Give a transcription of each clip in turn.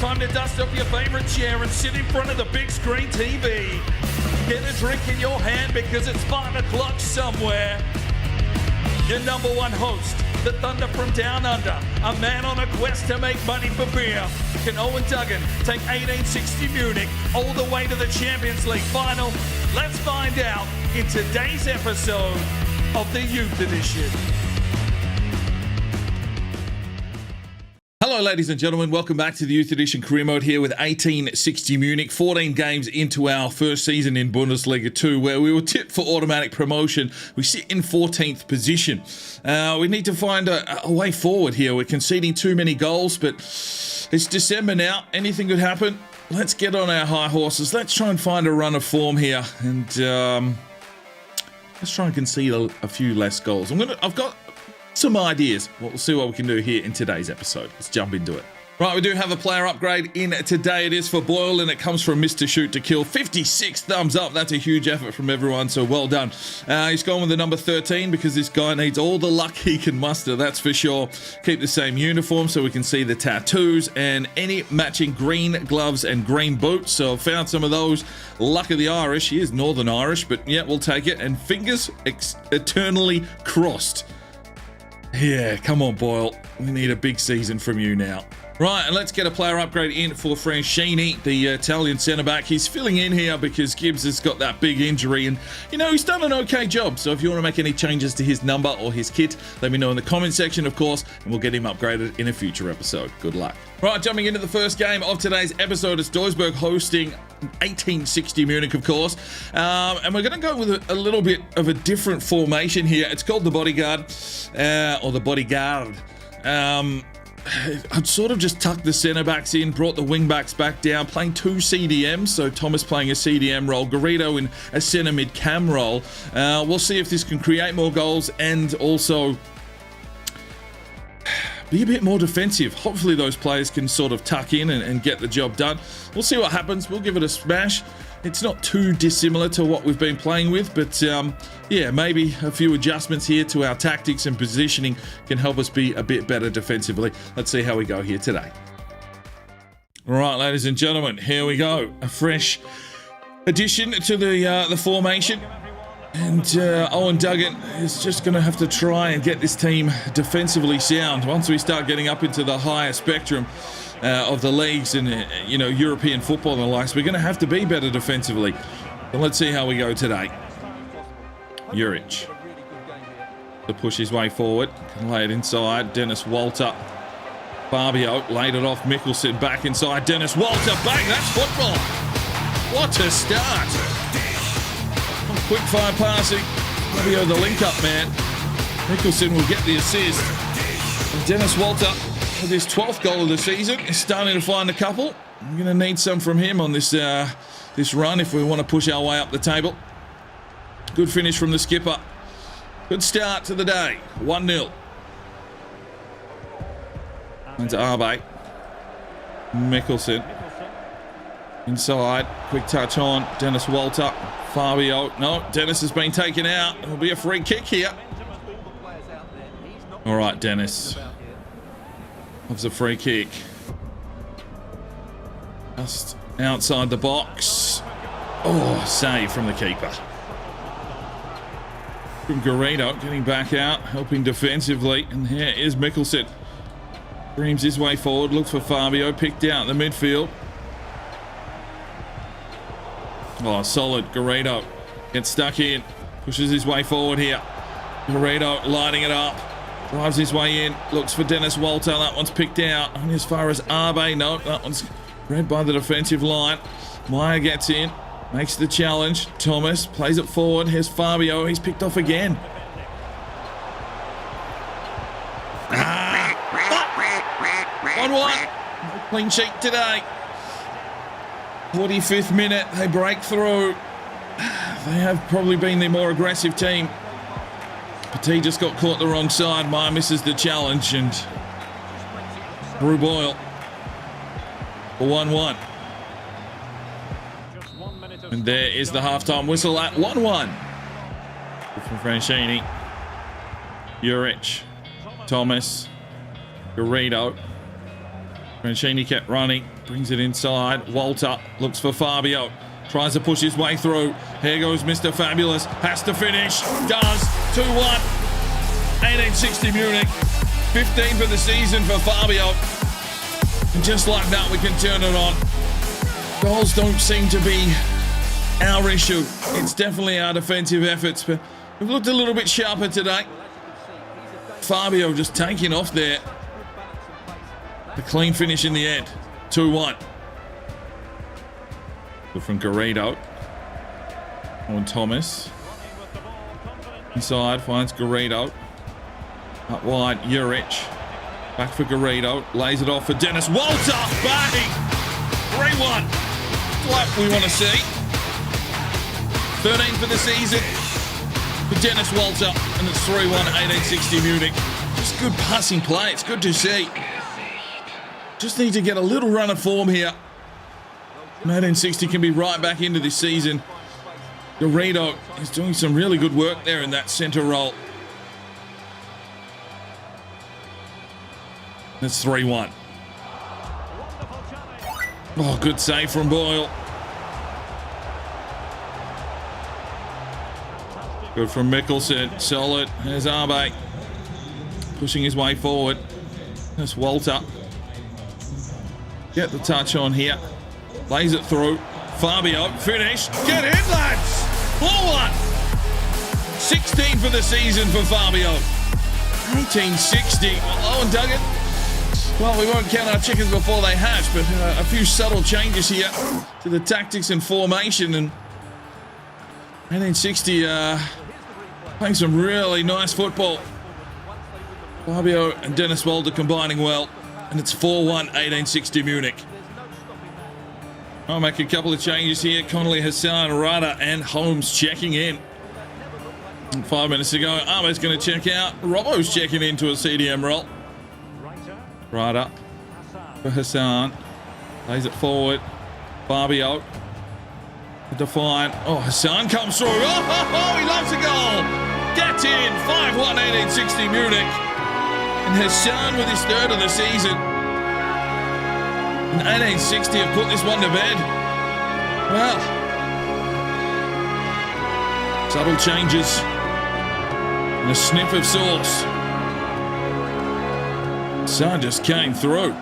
time to dust off your favorite chair and sit in front of the big screen TV. Get a drink in your hand because it's 5 o'clock somewhere. Your number one host, the Thunder from Down Under, a man on a quest to make money for beer. Can Eoin Duggan take 1860 Munich all the way to the Champions League final? Let's find out in today's episode of the Youth Edition. Hello, ladies and gentlemen. Welcome back to the Youth Edition Career Mode here with 1860 Munich. 14 games into our first season in Bundesliga 2, where we were tipped for automatic promotion. We sit in 14th position. We need to find a way forward here. We're conceding too many goals, but it's December now. Anything could happen. Let's get on our high horses. Let's try and find a run of form here, and let's try and concede a few less goals. I've got some ideas. We'll see what we can do here in today's episode. Let's jump into it. Right, we do have a player upgrade in today. It is for Boyle, and it comes from Mr. Shoot to Kill. 56 thumbs up. That's a huge effort from everyone, so well done. He's gone with the number 13 because this guy needs all the luck he can muster, that's for sure. Keep the same uniform so we can see the tattoos and any matching green gloves and green boots. So I've found some of those. Luck of the Irish. He is Northern Irish, but yeah, we'll take it. And fingers eternally crossed. Yeah, come on, Boyle. We need a big season from you now. Right, and let's get a player upgrade in for Francini, the Italian centre-back. He's filling in here because Gibbs has got that big injury, and, you know, he's done an okay job. So if you want to make any changes to his number or his kit, let me know in the comment section, of course, and we'll get him upgraded in a future episode. Good luck. Right, jumping into the first game of today's episode, it's Duisburg hosting 1860 Munich, of course. And we're going to go with a little bit of a different formation here. It's called the Bodyguard, or the Bodyguard. I'd sort of just tucked the centre-backs in, brought the wing-backs back down, playing 2 CDMs, so Thomas playing a CDM role, Garrido in a centre-mid cam role. We'll see if this can create more goals and also be a bit more defensive. Hopefully those players can sort of tuck in and get the job done. We'll see what happens. We'll give it a smash. It's not too dissimilar to what we've been playing with, but yeah, maybe a few adjustments here to our tactics and positioning can help us be a bit better defensively. Let's see how we go here today. All right, ladies and gentlemen, here we go. A fresh addition to the formation. And Eoin Duggan is just going to have to try and get this team defensively sound. Once we start getting up into the higher spectrum of the leagues and, you know, European football and the likes, we're going to have to be better defensively. But let's see how we go today. Juric to push his way forward. Can lay it inside. Dennis Walter. Fabio laid it off. Mikkelsen back inside. Dennis Walter. Bang! That's football. What a start. Quick fire passing. Fabio the link-up man. Mikkelsen will get the assist. And Dennis Walter, with his 12th goal of the season, is starting to find a couple. I'm going to need some from him on this this run if we want to push our way up the table. Good finish from the skipper. Good start to the day. 1-0. Into Arbe. Mikkelsen. Inside. Quick touch on. Dennis Walter. Fabio. No, Dennis has been taken out. It'll be a free kick here. All right, Dennis. Loves a free kick. Just outside the box. Oh, save from the keeper. From Garrido, getting back out, helping defensively. And here is Mikkelsen. Dreams his way forward, looks for Fabio, picked out in the midfield. Oh, solid. Garrido gets stuck in, pushes his way forward here. Garrido lighting it up, drives his way in, looks for Dennis Walter. That one's picked out. Only as far as Arbe. No, that one's read by the defensive line. Meyer gets in, makes the challenge. Thomas plays it forward. Here's Fabio. He's picked off again. 1-1. Clean sheet today. 45th minute, they break through. They have probably been the more aggressive team. Petit just got caught the wrong side. Meyer misses the challenge, and Drew Boyle for 1-1. And there is the halftime whistle at 1-1. From Francini. Juric. Thomas. Garrido. Mancini kept running, brings it inside. Walter looks for Fabio, tries to push his way through. Here goes Mr. Fabulous, has to finish, does. 2-1, 1860 Munich, 15 for the season for Fabio. And just like that, we can turn it on. Goals don't seem to be our issue. It's definitely our defensive efforts, but we've looked a little bit sharper today. Fabio just taking off there. The clean finish in the end. 2-1. Good from Garrido. On Thomas. Inside, finds Garrido. Up wide, Juric. Back for Garrido. Lays it off for Dennis Walter. Bang! 3-1. What we want to see. 13 for the season for Dennis Walter. And it's 3-1, 1860 Munich. Just good passing play. It's good to see. Just need to get a little run of form here. 1860 can be right back into this season. Garrido is doing some really good work there in that centre role. That's 3-1. Oh, good save from Boyle. Good from Mikkelsen. Solid. There's Arbe. Pushing his way forward. That's Walter. Get the touch on here. Lays it through. Fabio. Finish. Get in, lads. 4-1. 16 for the season for Fabio. 1860. Eoin Duggan. Well, we won't count our chickens before they hatch, but a few subtle changes here to the tactics and formation. And 1860 playing some really nice football. Fabio and Dennis Walter combining well. And it's 4-1, 1860 Munich. I'll make a couple of changes here. Connolly, Hassan, Rada, and Holmes checking in. And 5 minutes ago, Armo's going to check out. Robbo's checking into a CDM role. Rada for Hassan. Lays it forward. Fabio. Defiant. Oh, Hassan comes through. Oh, he loves a goal. Gets in. 5-1, 1860 Munich. And Hassan with his third of the season. And 1860 have put this one to bed. Well, subtle changes and a sniff of sauce. Hassan just came through.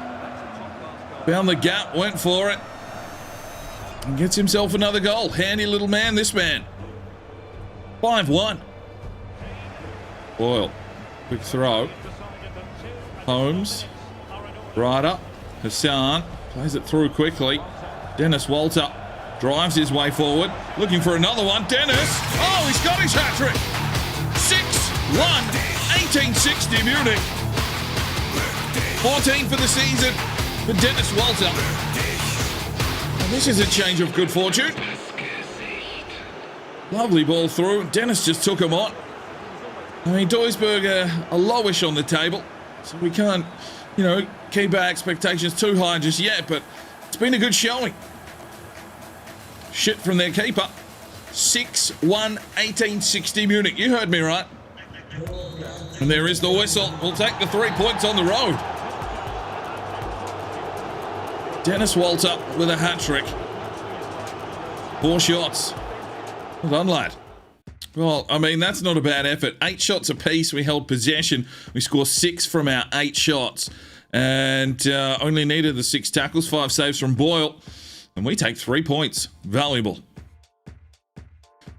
Found the gap, went for it. And gets himself another goal. Handy little man, this man. 5-1. Boyle. Quick throw. Holmes, Ryder, Hassan, plays it through quickly. Dennis Walter drives his way forward, looking for another one. Dennis, oh, he's got his hat-trick. 6-1, 1860 Munich. 14 for the season for Dennis Walter. And this is a change of good fortune. Lovely ball through. Dennis just took him on. I mean, Duisburg are lowish on the table. So we can't, keep our expectations too high just yet, but it's been a good showing. Shit from their keeper. 6-1, 1860 Munich. You heard me right. And there is the whistle. We'll take the 3 points on the road. Dennis Walter with a hat-trick. 4 shots. Well done, lad. Well, I mean, that's not a bad effort. 8 shots apiece. We held possession. We scored 6 from our 8 shots. And only needed the 6 tackles, 5 saves from Boyle. And we take 3 points. Valuable.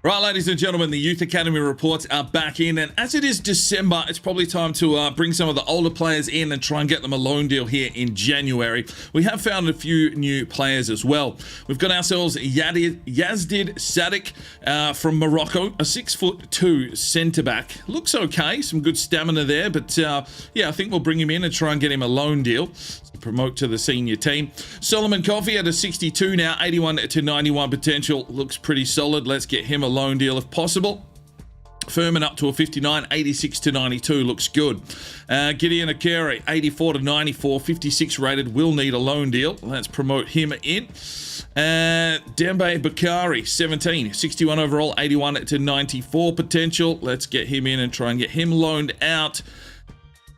Right, ladies and gentlemen, the Youth Academy reports are back in. And as it is December, it's probably time to bring some of the older players in and try and get them a loan deal here in January. We have found a few new players as well. We've got ourselves Yazdid Sadik from Morocco, a 6'2" centre-back. Looks okay, some good stamina there. But yeah, I think we'll bring him in and try and get him a loan deal. Promote to the senior team. Solomon Coffey at a 62 now, 81 to 91 potential. Looks pretty solid. Let's get him a loan deal if possible. Furman up to a 59, 86 to 92. Looks good. Gideon Akere, 84 to 94, 56 rated. Will need a loan deal. Let's promote him in. Dembe Bakari, 17, 61 overall, 81 to 94 potential. Let's get him in and try and get him loaned out.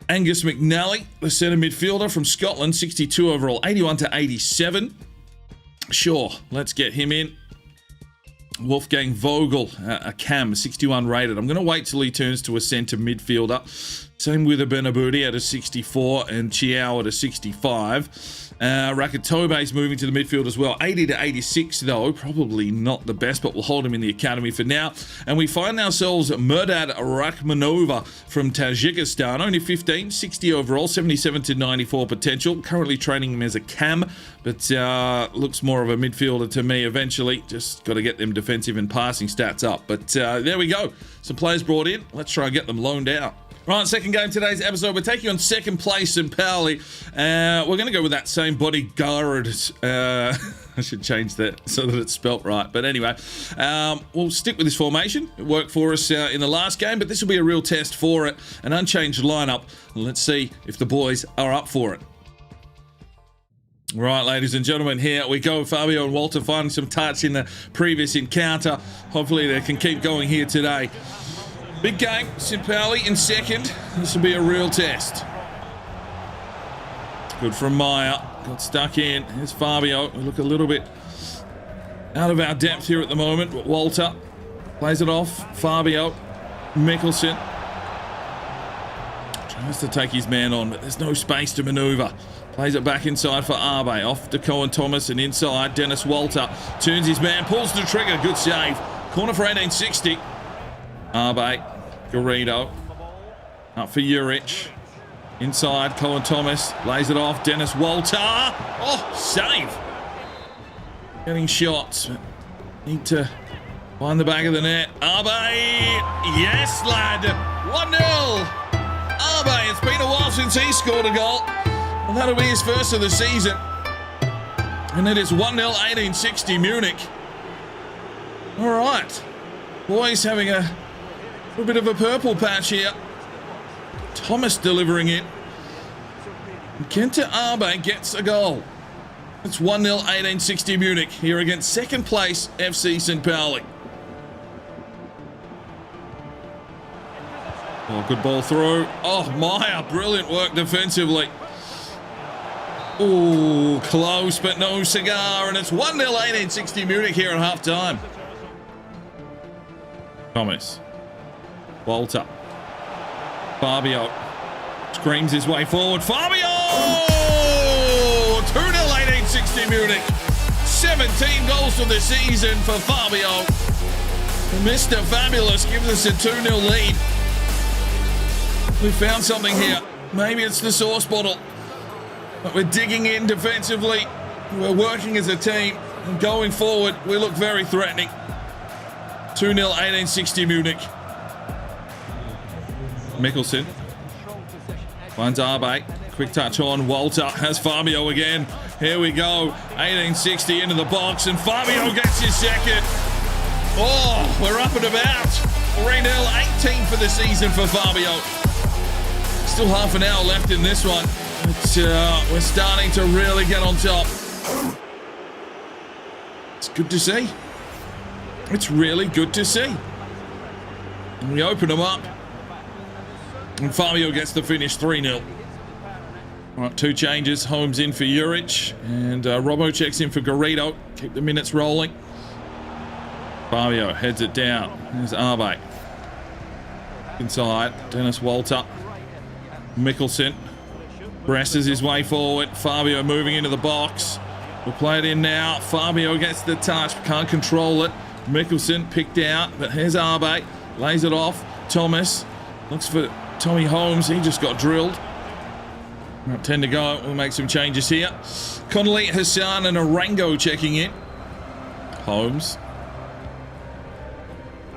Angus McNally, the centre midfielder from Scotland, 62 overall, 81 to 87. Sure, let's get him in. Wolfgang Vogel, a cam, 61 rated. I'm going to wait till he turns to a centre midfielder. Same with a Benaboudi at a 64 and Chiao at a 65. Rakatobe's moving to the midfield as well. 80 to 86 though, probably not the best, but we'll hold him in the academy for now. And we find ourselves Murdad Rakhmanova from Tajikistan, only 15, 60 overall, 77 to 94 potential. Currently training him as a cam, but looks more of a midfielder to me eventually. Just got to get them defensive and passing stats up. But there we go. Some players brought in. Let's try and get them loaned out. Right, second game today's episode. We're taking on second place St. Pauli. We're going to go with that same bodyguard. I should change that so that it's spelt right. But anyway, we'll stick with this formation. It worked for us in the last game, but this will be a real test for it. An unchanged lineup. Let's see if the boys are up for it. Right, ladies and gentlemen, here we go. Fabio and Walter finding some touch in the previous encounter. Hopefully they can keep going here today. Big game, St. Pauli in second. This will be a real test. Good from Meyer. Got stuck in. Here's Fabio. We look a little bit out of our depth here at the moment, but Walter plays it off. Fabio. Mikkelsen tries to take his man on, but there's no space to manoeuvre. Plays it back inside for Arbe. Off to Cohen Thomas and inside. Dennis Walter turns his man, pulls the trigger. Good save. Corner for 1860. Arbe. Garrido. Up for Juric. Inside. Cohen Thomas. Lays it off. Dennis Walter. Oh, save. Getting shots. Need to find the back of the net. Arbe. Yes, lad. 1-0. Arbe. It's been a while since he scored a goal. Well, that'll be his first of the season. And it is 1-0, 1860 Munich. All right. Boys having a bit of a purple patch here. Thomas delivering it. Kenta Arbe gets a goal. It's 1-0, 1860 Munich here against second place FC St. Pauli. Oh, good ball through. Oh, Meyer, brilliant work defensively. Oh, close, but no cigar. And it's 1-0, 1860 Munich here at half-time. Thomas. Walter. Fabio. Screams his way forward. Fabio! 2-0, 1860 Munich. 17 goals for the season for Fabio. Mr. Fabulous gives us a 2-0 lead. We found something here. Maybe it's the sauce bottle. But we're digging in defensively. We're working as a team. And going forward, we look very threatening. 2-0, 1860 Munich. Mikkelsen. Finds Arbe. Quick touch on. Walter has Fabio again. Here we go. 1860 into the box. And Fabio gets his second. Oh, we're up and about. 3-0, 18 for the season for Fabio. Still half an hour left in this one. But we're starting to really get on top. It's good to see. It's really good to see. And we open them up. And Fabio gets the finish, 3-0. All right, two changes. Holmes in for Juric. And Robbo checks in for Garrido. Keep the minutes rolling. Fabio heads it down. There's Arbe. Inside. Dennis Walter. Mikkelsen. Presses his way forward. Fabio moving into the box. We'll play it in now. Fabio gets the touch. Can't control it. Mikkelsen picked out. But here's Arbe. Lays it off. Thomas. Looks for Tommy Holmes. He just got drilled. 10 to go. We'll make some changes here. Connolly, Hassan and Arango checking in. Holmes.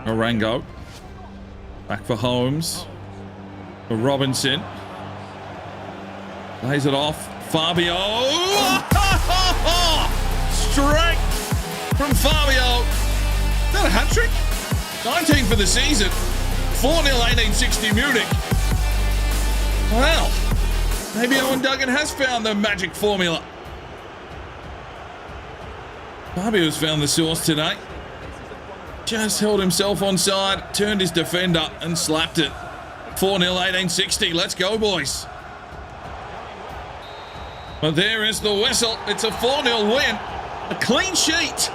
Arango. Back for Holmes. For Robinson. Lays it off. Fabio. Straight from Fabio. Is that a hat-trick? 19 for the season. 4-0, 1860 Munich. Well, maybe Eoin Duggan has found the magic formula. Fabio's found the sauce today. Just held himself onside, turned his defender and slapped it. 4-0, 1860. Let's go, boys. But there is the whistle. It's a 4-0 win. A clean sheet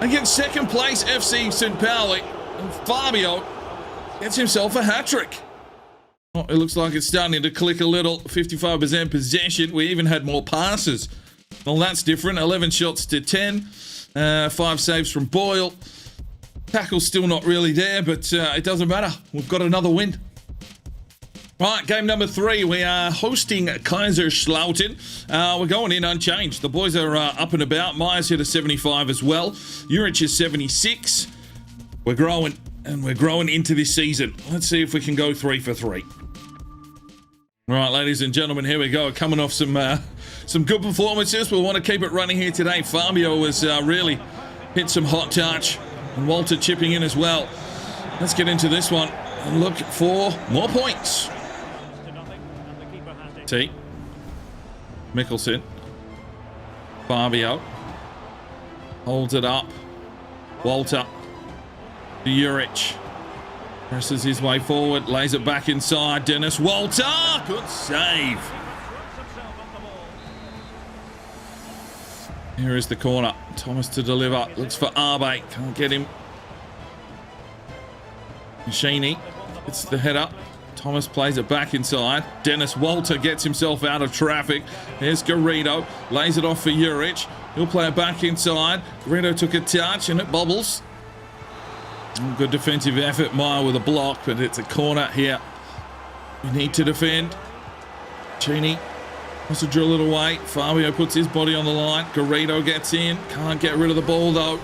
against second place FC St. Pauli. And Fabio gets himself a hat-trick. Oh, it looks like it's starting to click a little. 55% possession. We even had more passes. Well, that's different. 11 shots to 10. 5 saves from Boyle. Tackle's still not really there, but it doesn't matter. We've got another win. Right, game number 3. We are hosting Kaiserslautern. We're going in unchanged. The boys are up and about. Myers hit a 75 as well. Juric is 76. We're growing, and we're growing into this season. Let's see if we can go 3 for 3. Right, ladies and gentlemen, here we go. Coming off some good performances. We want to keep it running here today. Fabio has really hit some hot touch, and Walter chipping in as well. Let's get into this one and look for more points. T. Mikkelsen. Fabio. Holds it up. Walter. To Juric. Presses his way forward. Lays it back inside. Dennis Walter. Good save. Here is the corner. Thomas to deliver. Looks for Arbe. Can't get him. Machini. It's the header. Thomas plays it back inside. Dennis Walter gets himself out of traffic. There's Garrido. Lays it off for Juric. He'll play it back inside. Garrido took a touch and it bobbles. Good defensive effort. Meyer with a block, but it's a corner here. We need to defend. Cheney wants to drill it away. Fabio puts his body on the line. Garrido gets in. Can't get rid of the ball though.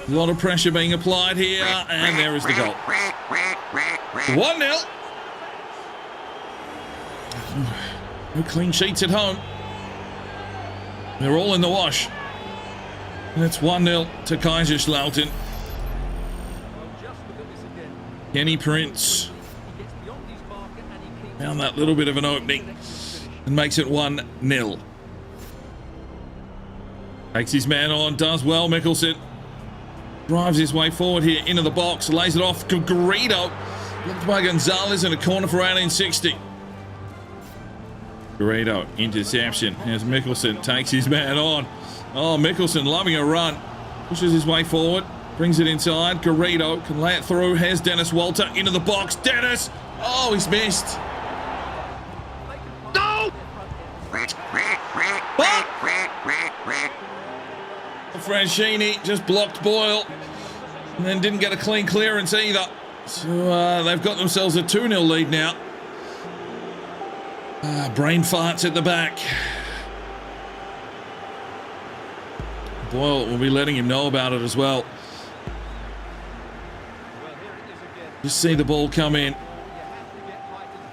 A lot of pressure being applied here. And there is the goal. 1-0. No clean sheets at home. They're all in the wash. And it's 1-0 to Kaiserslautern. Kenny Prince found that little bit of an opening and makes it 1-0. Takes his man on, does well. Mikkelsen drives his way forward here into the box, lays it off. Garrido blocked by Gonzalez in a corner for 1860. Garrido, interception. Here's Mikkelsen, takes his man on. Oh, Mikkelsen loving a run. Pushes his way forward, brings it inside. Garrido can lay it through. Here's Dennis Walter into the box. Dennis! Oh, he's missed. No! Francini just blocked Boyle and then didn't get a clean clearance either. So they've got themselves a 2-0 lead now. Brain farts at the back. Boyle will be letting him know about it as well. Just see the ball come in.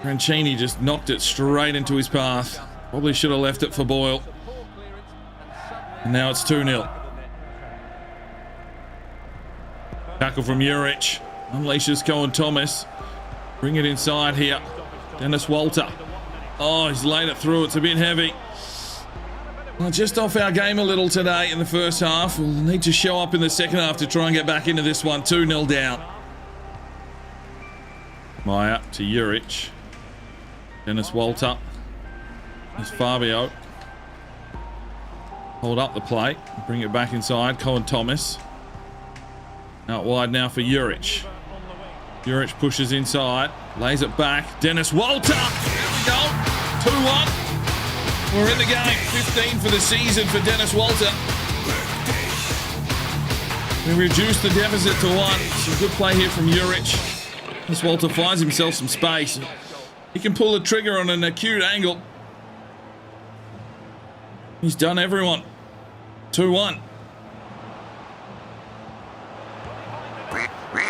Francini just knocked it straight into his path. Probably should have left it for Boyle. And now it's 2-0. Tackle from Juric. Unleashes Cohen Thomas. Bring it inside here. Dennis Walter. Oh, he's laid it through. It's a bit heavy. Well, just off our game a little today in the first half. We'll need to show up in the second half to try and get back into this one. 2-0 down. Meyer to Juric. Dennis Walter. There's Fabio. Hold up the play. Bring it back inside. Cohen Thomas. Out wide now for Juric. Juric pushes inside. Lays it back. Dennis Walter. There we go. 2-1. We're in the game. 15 for the season for Dennis Walter. We reduced the deficit to 1. Some good play here from Juric. Dennis Walter finds himself some space. He can pull the trigger on an acute angle. He's done everyone. 2-1.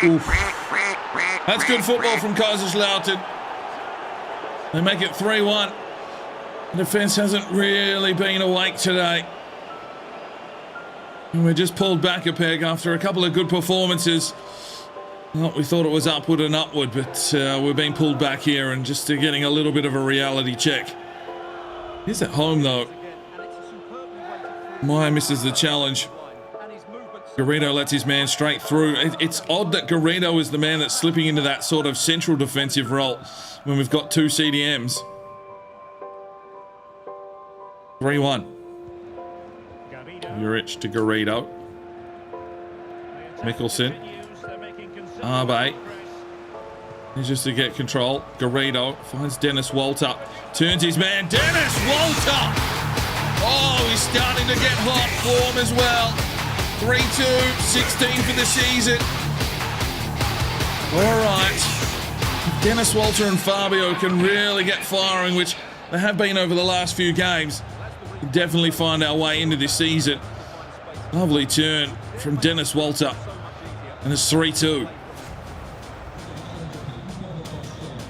Oof. That's good football from Kaiserslautern. They make it 3-1. The defense hasn't really been awake today. And we just pulled back a peg after a couple of good performances. Well, we thought it was upward and upward, but we're being pulled back here and just getting a little bit of a reality check. He's at home though. Meyer misses the challenge. Garrido lets his man straight through. It's odd that Garrido is the man that's slipping into that sort of central defensive role when we've got 2 CDMs. 3-1. Juric to Garrido. Mikkelsen. Arbe. He's just to get control. Garrido finds Dennis Walter. Turns his man. Dennis Walter! Oh, he's starting to get hot form as well. 3-2, 16 for the season. All right. Dennis Walter and Fabio can really get firing, which they have been over the last few games. We'll definitely find our way into this season. Lovely turn from Dennis Walter. And it's 3-2.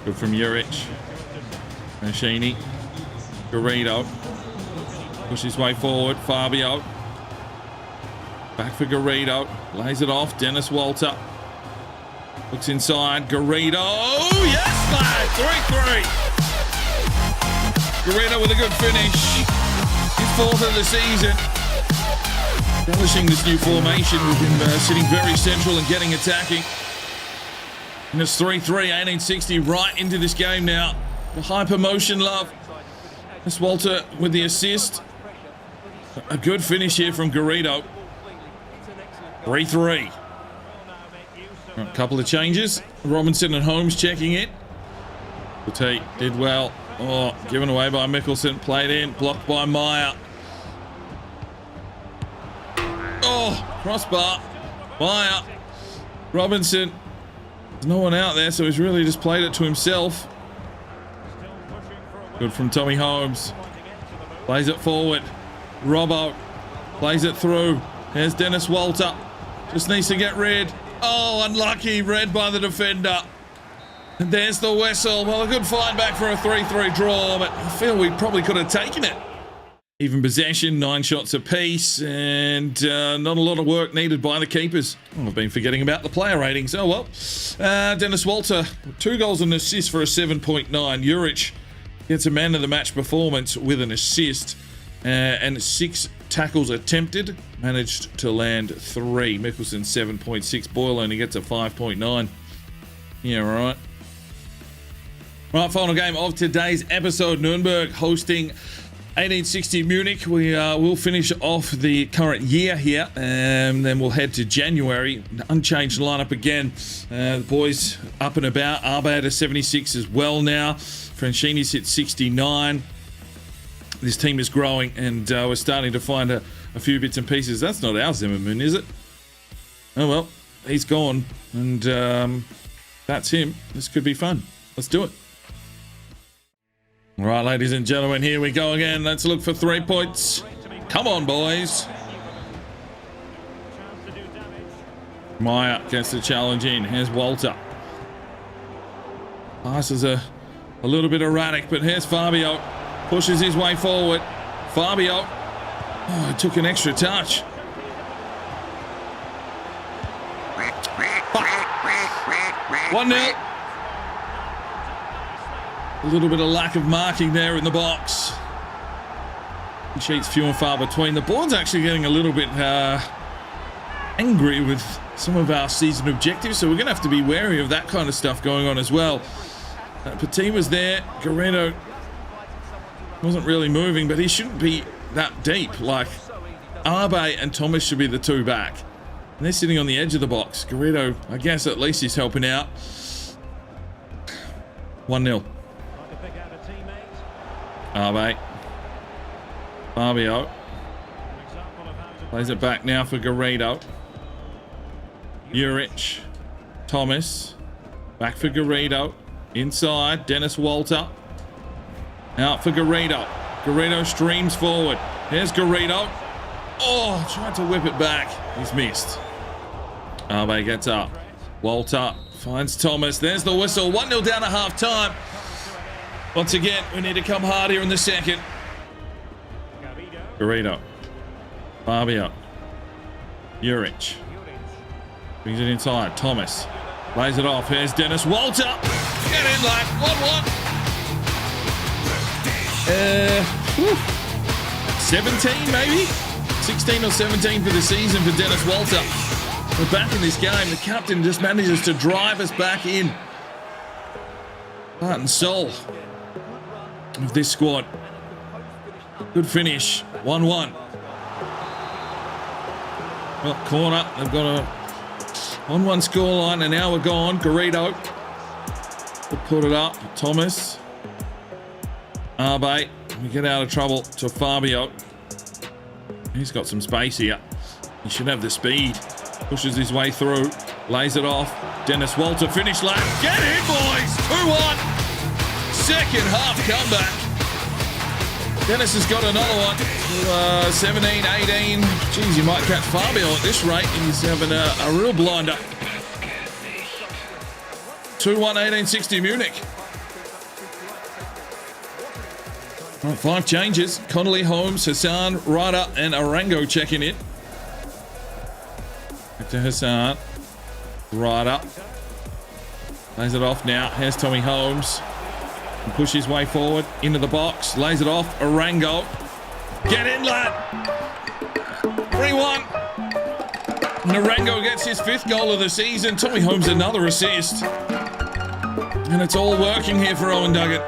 Good from Juric. Mancini. Garrido. Push his way forward. Fabio. Back for Garrido. Lays it off. Dennis Walter. Looks inside. Garrido. Yes, mate. 3-3. Garrido with a good finish. His 4th of the season. Relishing this new formation. We've been sitting very central and getting attacking. And it's 3-3. 1860 right into this game now. The hyper motion love. Dennis Walter with the assist. A good finish here from Garrido. 3-3. A couple of changes. Robinson and Holmes checking in. Petit did well. Oh, given away by Mikkelsen. Played in. Blocked by Meyer. Oh, crossbar. Meyer. Robinson. There's no one out there, so he's really just played it to himself. Good from Tommy Holmes. Plays it forward. Robbo. Plays it through. Here's Dennis Walter. Just needs to get red. Oh, unlucky. Red by the defender. And there's the whistle. Well, a good find back for a 3-3 draw, but I feel we probably could have taken it. Even possession, 9 shots apiece, and not a lot of work needed by the keepers. Oh, I've been forgetting about the player ratings. Oh, well. Dennis Walter, 2 goals and an assist for a 7.9. Juric gets a man of the match performance with an assist. And 6 tackles attempted, managed to land 3. Mikkelsen 7.6. Boyle only gets a 5.9. Yeah, right. Right, final game of today's episode. Nuremberg hosting 1860 Munich. We will finish off the current year here, and then we'll head to January. Unchanged lineup again. The boys up and about. Arbe at a 76 as well now. Francini's hit 69. This team is growing, and we're starting to find a few bits and pieces. That's not our Zimmerman, is it? Oh, well, he's gone, and that's him. This could be fun. Let's do it. All right, ladies and gentlemen, here we go again. Let's look for 3 points. Come on, boys. Meyer gets the challenge in. Here's Walter. Pass is a little bit erratic, but here's Fabio. Pushes his way forward. Fabio. Oh, he took an extra touch. 1-0. A little bit of lack of marking there in the box. Sheets few and far between. The board's actually getting a little bit angry with some of our season objectives, so we're going to have to be wary of that kind of stuff going on as well. Petit was there. Garrido wasn't really moving, but he shouldn't be that deep. Like, Arbe and Thomas should be the 2 back. And they're sitting on the edge of the box. Garrido, I guess at least he's helping out. 1-0. Arbe. Fabio. Plays it back now for Garrido. Juric. Thomas. Back for Garrido. Inside. Dennis Walter. Out for Garrido. Garrido streams forward. Here's Garrido. Oh, tried to whip it back. He's missed. Arbe gets up. Walter finds Thomas. There's the whistle. 1-0 down at half time. Once again, we need to come hard here in the second. Garrido. Fabio. Juric. Brings it inside. Thomas. Lays it off. Here's Dennis Walter. Get in, lad. 1-1. 17 maybe? 16 or 17 for the season for Dennis Walter. We're back in this game. The captain just manages to drive us back in. Heart and soul of this squad. Good finish. 1-1. Well, corner. They've got a 1-1 scoreline, and now we're gone. Garrido will put it up. Thomas. Arbe. We get out of trouble to Fabio. He's got some space here. He should have the speed. Pushes his way through. Lays it off. Dennis Walter, finish lap. Get in, boys! 2-1. Second half comeback. Dennis has got another one. 17, 18. Geez, you might catch Fabio at this rate. He's having a real blinder. 2-1, 1860 Munich. Right, 5 changes. Connolly, Holmes, Hassan, Ryder, and Arango checking in. Back to Hassan. Ryder. Lays it off now. Here's Tommy Holmes. And push his way forward into the box. Lays it off. Arango. Get in, lad. 3-1. Narango gets his 5th goal of the season. Tommy Holmes another assist. And it's all working here for Eoin Duggan.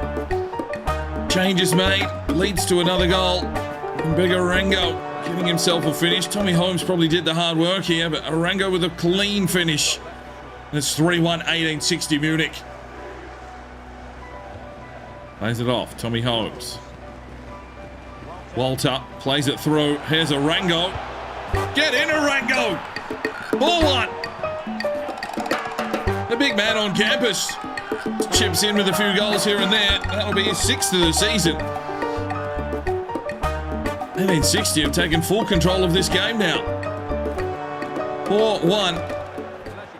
Changes made, leads to another goal. And big Arango giving himself a finish. Tommy Holmes probably did the hard work here, but Arango with a clean finish. And it's 3-1, 1860 Munich. Plays it off, Tommy Holmes. Walter plays it through. Here's Arango. Get in, Arango! 4-1. The big man on campus. Chips in with a few goals here and there. That'll be his 6th of the season. 1860 have taken full control of this game now. 4-1.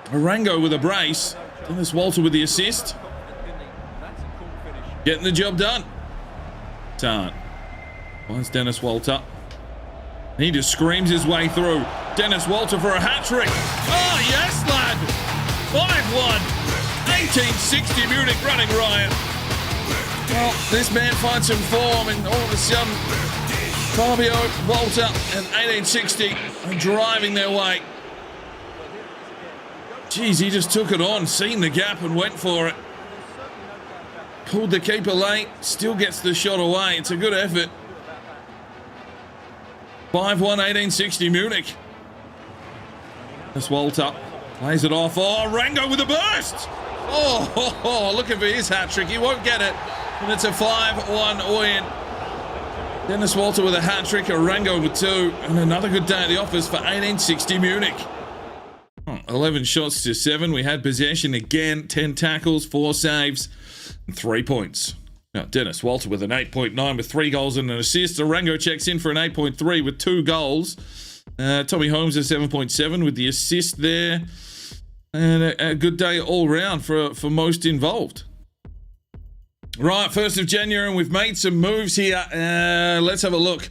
Arango with a brace. Dennis Walter with the assist. Getting the job done. Done. Finds Dennis Walter. He just screams his way through. Dennis Walter for a hat-trick. Oh, yes, lad. 5-1. 1860 Munich running riot. Well, this man finds some form, and all of a sudden, Fabio, Walter, and 1860 are driving their way. Geez, he just took it on, seen the gap, and went for it. Pulled the keeper late, still gets the shot away. It's a good effort. 5-1, 1860 Munich. That's Walter. Plays it off. Oh, Rango with a burst. Oh, looking for his hat-trick. He won't get it. And it's a 5-1 win. Dennis Walter with a hat-trick, Arango with 2, and another good day at the office for 1860 Munich. 11 shots to 7. We had possession again. 10 tackles, 4 saves, and 3 points. Now, Dennis Walter with an 8.9 with 3 goals and an assist. Arango checks in for an 8.3 with 2 goals. Tommy Holmes a 7.7 with the assist there. And a good day all round for most involved. Right, 1st of January, and we've made some moves here. Let's have a look.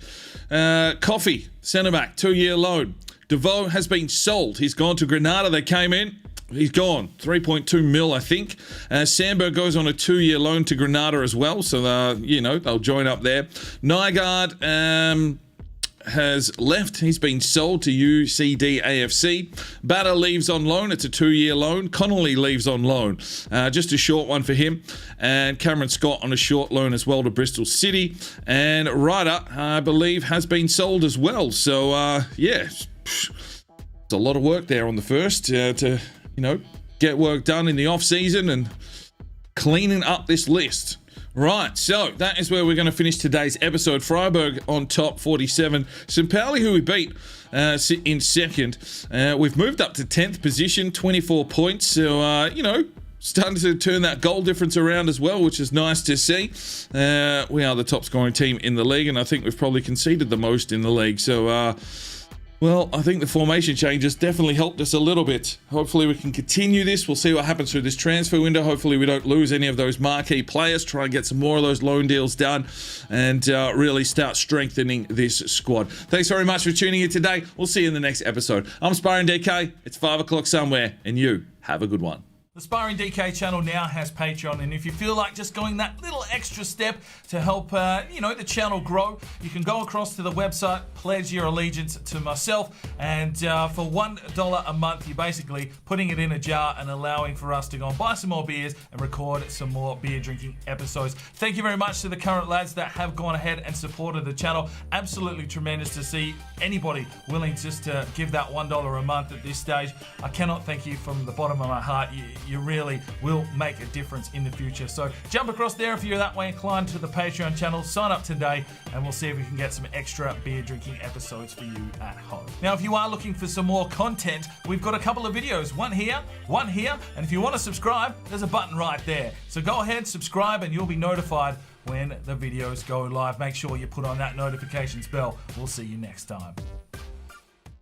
Coffey, centre-back, 2-year loan. DeVoe has been sold. He's gone to Granada. They came in. He's gone. 3.2 mil, I think. Sandberg goes on a 2-year loan to Granada as well. So, they'll join up there. Nygaard has left. He's been sold to UCD AFC. Batter leaves on loan. It's a 2-year loan. Connolly leaves on loan. Just a short one for him. And Cameron Scott on a short loan as well to Bristol City. And Ryder, I believe, has been sold as well. So, it's a lot of work there on the first to get work done in the off-season and cleaning up this list. Right, so that is where we're going to finish today's episode. Freiburg on top, 47. St. Pauli, who we beat, in second. We've moved up to 10th position, 24 points. So, starting to turn that goal difference around as well, which is nice to see. We are the top scoring team in the league, and I think we've probably conceded the most in the league. So, I think the formation changes definitely helped us a little bit. Hopefully we can continue this. We'll see what happens through this transfer window. Hopefully we don't lose any of those marquee players. Try and get some more of those loan deals done and really start strengthening this squad. Thanks very much for tuning in today. We'll see you in the next episode. I'm Sparring DK. It's 5 o'clock somewhere, and you have a good one. The Sparring DK channel now has Patreon, and if you feel like just going that little extra step to help, the channel grow, you can go across to the website, pledge your allegiance to myself, and for $1 a month, you're basically putting it in a jar and allowing for us to go and buy some more beers and record some more beer drinking episodes. Thank you very much to the current lads that have gone ahead and supported the channel. Absolutely tremendous to see anybody willing just to give that $1 a month at this stage. I cannot thank you from the bottom of my heart. You really will make a difference in the future. So jump across there if you're that way inclined to the Patreon channel, sign up today, and we'll see if we can get some extra beer drinking episodes for you at home. Now, if you are looking for some more content, we've got a couple of videos, one here, and if you want to subscribe, there's a button right there. So go ahead, subscribe, and you'll be notified when the videos go live. Make sure you put on that notifications bell. We'll see you next time.